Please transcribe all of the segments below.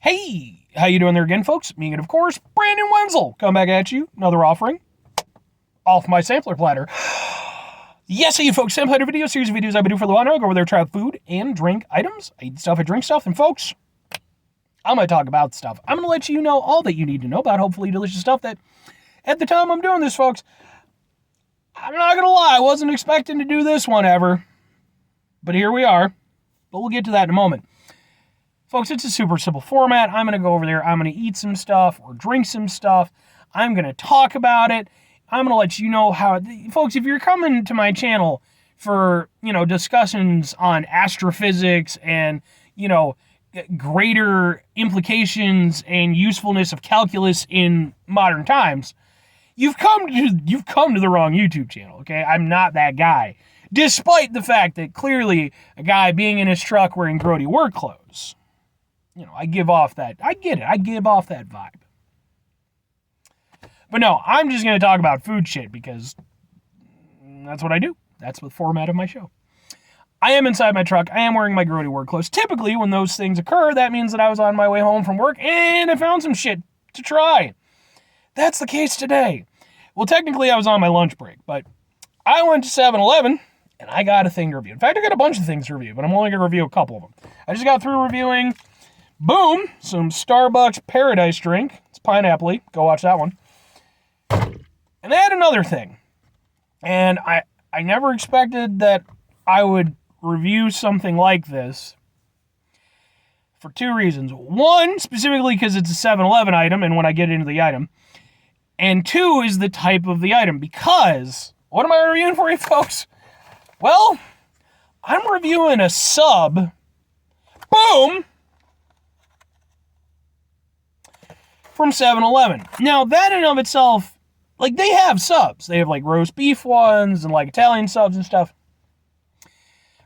Hey, how you doing there again, folks? Me and, of course, Brandon Wenzel. Come back at you. Another offering off my sampler platter. Yes, hey, folks. Sampler video series of videos I've been doing for a while now. I go over there, try out food and drink items. I eat stuff, I drink stuff. And, folks, I'm going to talk about stuff. I'm going to let you know all that you need to know about hopefully delicious stuff that, at the time I'm doing this, folks, I'm not going to lie, I wasn't expecting to do this one ever. But here we are. But we'll get to that in a moment. Folks, it's a super simple format. I'm going to go over there. I'm going to eat some stuff or drink some stuff. I'm going to talk about it. I'm going to let you know how... Folks, if you're coming to my channel for, discussions on astrophysics and, greater implications and usefulness of calculus in modern times, you've come to the wrong YouTube channel, okay? I'm not that guy. Despite the fact that clearly a guy being in his truck wearing grody work clothes... I give off that. I get it. I give off that vibe. But no, I'm just going to talk about food shit because that's what I do. That's the format of my show. I am inside my truck. I am wearing my grody work clothes. Typically, when those things occur, that means that I was on my way home from work and I found some shit to try. That's the case today. Well, technically, I was on my lunch break, but I went to 7-Eleven and I got a thing to review. In fact, I got a bunch of things to review, but I'm only going to review a couple of them. I just got through reviewing... Boom! Some Starbucks Paradise drink. It's pineapple-y. Go watch that one. And they had another thing. And I never expected that I would review something like this for two reasons. One, specifically because it's a 7-Eleven item and when I get into the item. And two is the type of the item. Because, what am I reviewing for you folks? Well, I'm reviewing a sub. Boom! From 7-Eleven. Now, that in and of itself, they have subs. They have, roast beef ones and, Italian subs and stuff.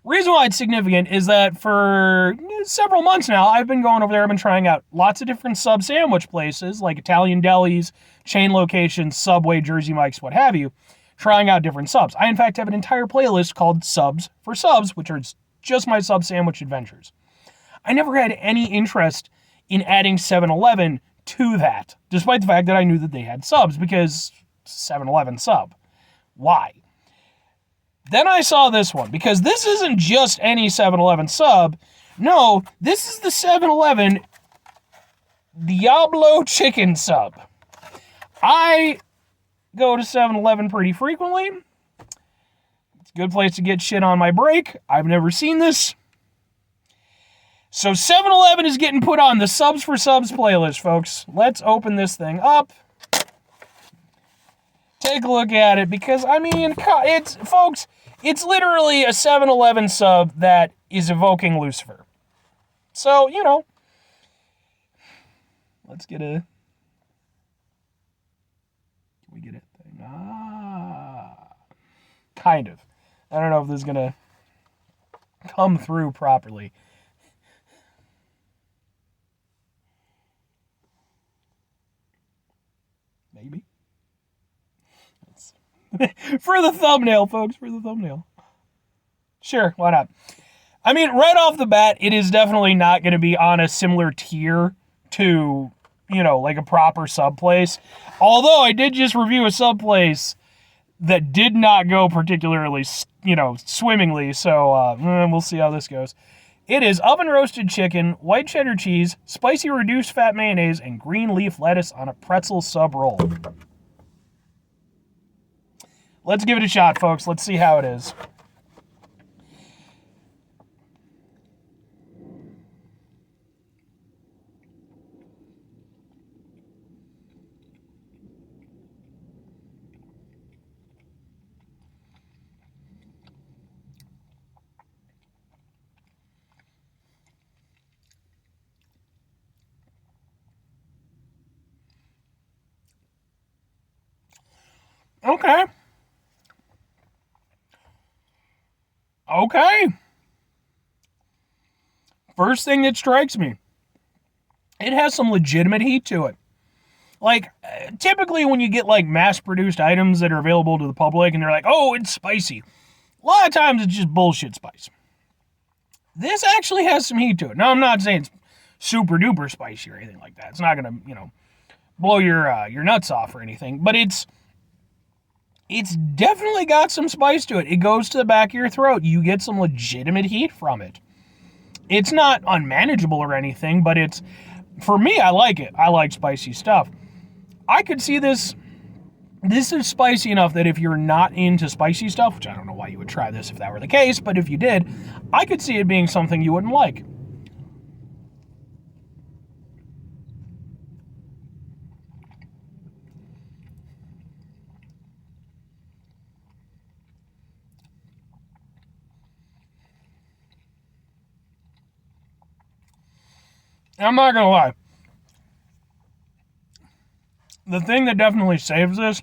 Reason why it's significant is that for several months now, I've been going over there. I've been trying out lots of different sub sandwich places, like Italian delis, chain locations, Subway, Jersey Mike's, what have you, trying out different subs. I, in fact, have an entire playlist called Subs for Subs, which are just my sub sandwich adventures. I never had any interest in adding 7-Eleven to that, despite the fact that I knew that they had subs, because 7-Eleven sub. Why? Then I saw this one, because this isn't just any 7-Eleven sub. No, this is the 7-Eleven Diablo chicken sub. I go to 7-Eleven pretty frequently. It's a good place to get shit on my break. I've never seen this. So 7-Eleven is getting put on the Subs for Subs playlist, folks. Let's open this thing up. Take a look at it, because, it's literally a 7-Eleven sub that is evoking Lucifer. So, let's get a... Can we get it? Kind of. I don't know if this is going to come through properly. Maybe. For the thumbnail, folks. For the thumbnail. Sure, why not? Right off the bat, it is definitely not going to be on a similar tier to, a proper sub place. Although I did just review a sub place that did not go particularly, swimmingly. So we'll see how this goes. It is oven-roasted chicken, white cheddar cheese, spicy reduced fat mayonnaise, and green leaf lettuce on a pretzel sub roll. Let's give it a shot, folks. Let's see how it is. Okay. First thing that strikes me, it has some legitimate heat to it. Typically when you get, mass-produced items that are available to the public and they're like, oh, it's spicy. A lot of times it's just bullshit spice. This actually has some heat to it. Now, I'm not saying it's super duper spicy or anything like that. It's not gonna, blow your nuts off or anything. But it's definitely got some spice to it. It goes to the back of your throat. You get some legitimate heat from it. It's not unmanageable or anything, but for me, I like it. I like spicy stuff. I could see this. This is spicy enough that if you're not into spicy stuff, which I don't know why you would try this if that were the case, but if you did, I could see it being something you wouldn't like. I'm not gonna lie. The thing that definitely saves this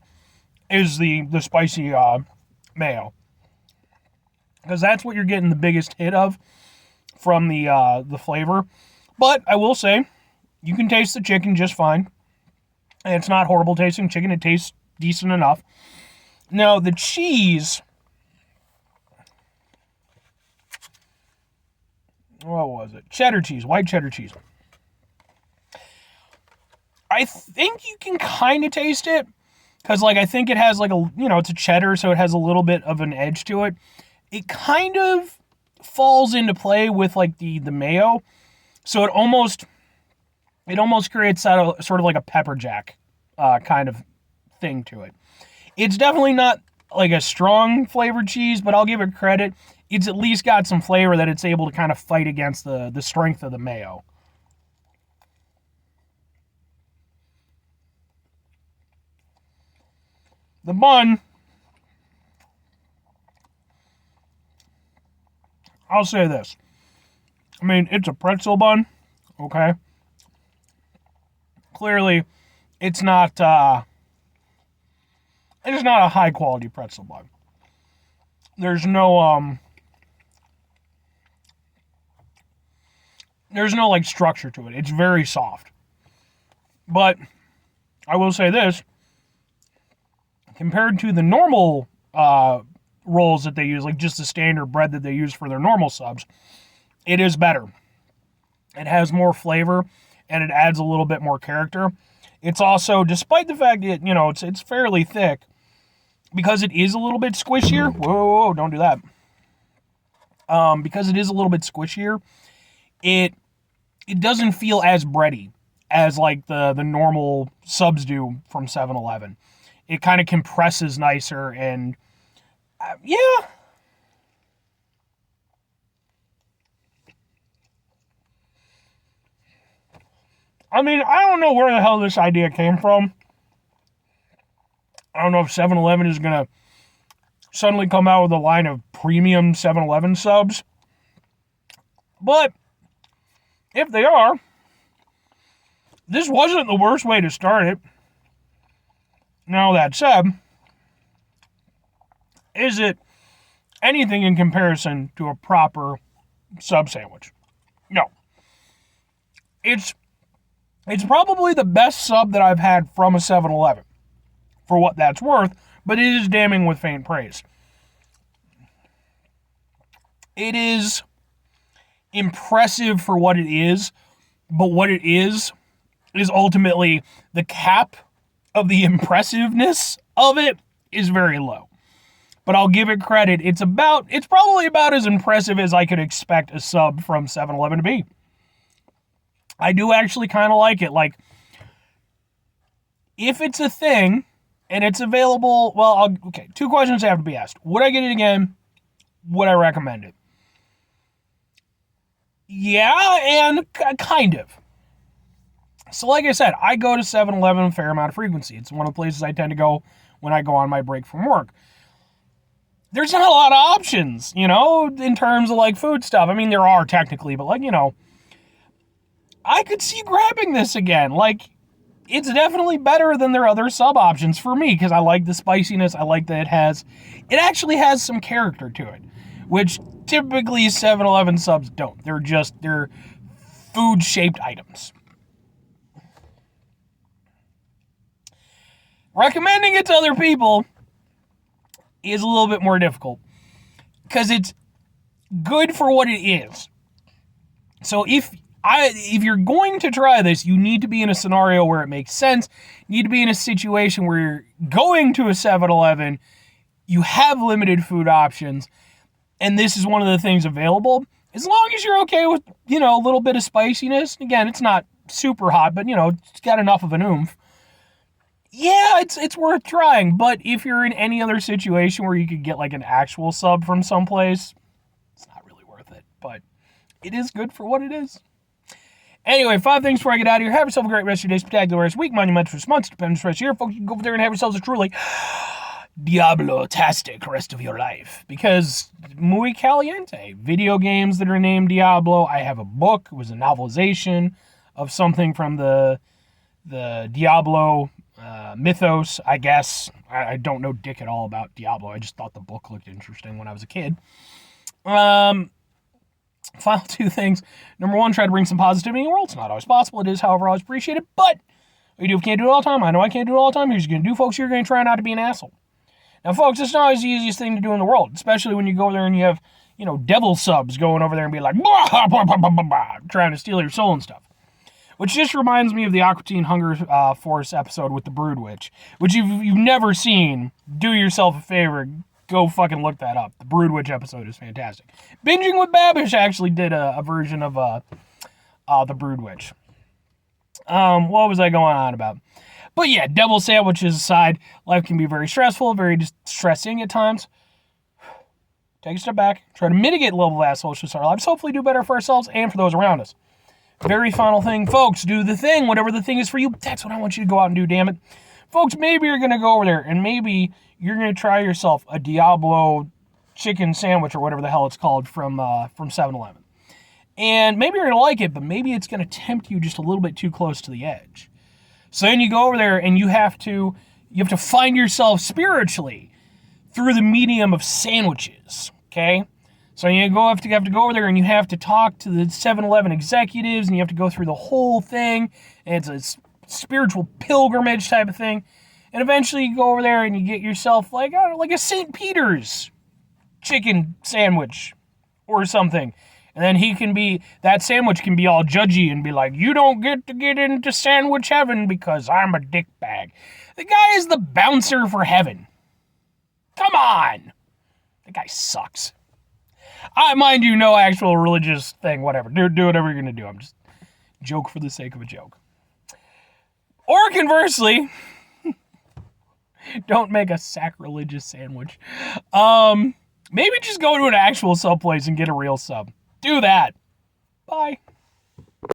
is the spicy mayo, because that's what you're getting the biggest hit of from the flavor. But I will say, you can taste the chicken just fine. And it's not horrible tasting chicken. It tastes decent enough. Now, the cheese... What was it? Cheddar cheese. White cheddar cheese. I think you can kind of taste it. Because, I think it has, it's a cheddar, so it has a little bit of an edge to it. It kind of falls into play with, the mayo. So it almost creates sort of like a pepper jack kind of thing to it. It's definitely not like a strong flavored cheese, but I'll give it credit. It's at least got some flavor that it's able to kind of fight against the strength of the mayo. The bun, I'll say this. I mean, it's a pretzel bun, okay? Clearly, it's not a high quality pretzel bun. There's no structure to it. It's very soft. But I will say this, compared to the normal rolls that they use, like just the standard bread that they use for their normal subs, it is better. It has more flavor, and it adds a little bit more character. It's also, despite the fact that, it's fairly thick, because it is a little bit squishier. Whoa, don't do that. Because it is a little bit squishier, it doesn't feel as bready as the normal subs do from 7-Eleven. It kind of compresses nicer, and yeah. I mean, I don't know where the hell this idea came from. I don't know if 7-Eleven is going to suddenly come out with a line of premium 7-Eleven subs. But if they are, this wasn't the worst way to start it. Now, that said, is it anything in comparison to a proper sub sandwich? No. It's probably the best sub that I've had from a 7-Eleven, for what that's worth, but it is damning with faint praise. It is impressive for what it is, but what it is ultimately the cap of the impressiveness of it is very low. But I'll give it credit. It's probably about as impressive as I could expect a sub from 7-Eleven to be. I do actually kind of like it. If it's a thing and it's available, okay, 2 questions have to be asked. Would I get it again? Would I recommend it? Yeah, and kind of. So like I said, I go to 7-Eleven a fair amount of frequency. It's one of the places I tend to go when I go on my break from work. There's not a lot of options, in terms of food stuff. I mean, there are technically, but I could see grabbing this again. It's definitely better than their other sub options for me, because I like the spiciness. I like that it actually has some character to it, which typically 7-Eleven subs don't. They're food-shaped items. Recommending it to other people is a little bit more difficult, because it's good for what it is. So if If you're going to try this, you need to be in a scenario where it makes sense. You need to be in a situation where you're going to a 7-Eleven, you have limited food options, and this is one of the things available. As long as you're okay with, a little bit of spiciness. Again, it's not super hot, but, it's got enough of an oomph. Yeah, it's worth trying. But if you're in any other situation where you could get like an actual sub from someplace, it's not really worth it. But it is good for what it is. Anyway, 5 things before I get out of here. Have yourself a great rest of your day, spectacular rest of week, monumentous months, depending on the rest of your year. Folks, you can go over there and have yourselves a truly Diablo-tastic rest of your life. Because muy caliente. Video games that are named Diablo. I have a book. It was a novelization of something from the Diablo mythos, I guess. I don't know dick at all about Diablo. I just thought the book looked interesting when I was a kid. Final 2 things. Number 1, try to bring some positivity in the world. It's not always possible. It is, however, always appreciated. But we can't do it all the time. I know I can't do it all the time. Here's what you're going to do, folks. You're going to try not to be an asshole. Now, folks, it's not always the easiest thing to do in the world, especially when you go there and you have, devil subs going over there and be like, blah, blah, blah, blah, blah, blah, trying to steal your soul and stuff. Which just reminds me of the Aqua Teen Hunger Force episode with the Brood Witch, which you've never seen. Do yourself a favor, go fucking look that up. The Brood Witch episode is fantastic. Binging with Babish actually did a version of the Brood Witch. What was I going on about? But yeah, devil sandwiches aside, life can be very stressful, very distressing at times. Take a step back, try to mitigate the level of assholishness in our lives, hopefully do better for ourselves and for those around us. Very final thing, folks, do the thing, whatever the thing is for you. That's what I want you to go out and do, damn it. Folks, maybe you're going to go over there and maybe you're going to try yourself a Diablo chicken sandwich or whatever the hell it's called from 7-Eleven. And maybe you're going to like it, but maybe it's going to tempt you just a little bit too close to the edge. So then you go over there and you have to find yourself spiritually through the medium of sandwiches, okay? So you have to go over there and you have to talk to the 7-Eleven executives and you have to go through the whole thing. And it's a spiritual pilgrimage type of thing. And eventually you go over there and you get yourself like a St. Peter's chicken sandwich or something. And then that sandwich can be all judgy and be like, you don't get to get into sandwich heaven because I'm a dickbag. The guy is the bouncer for heaven. Come on. The guy sucks. Mind you, no actual religious thing, whatever. Do whatever you're going to do. I'm just joke for the sake of a joke. Or conversely, don't make a sacrilegious sandwich. Maybe just go to an actual sub place and get a real sub. Do that. Bye.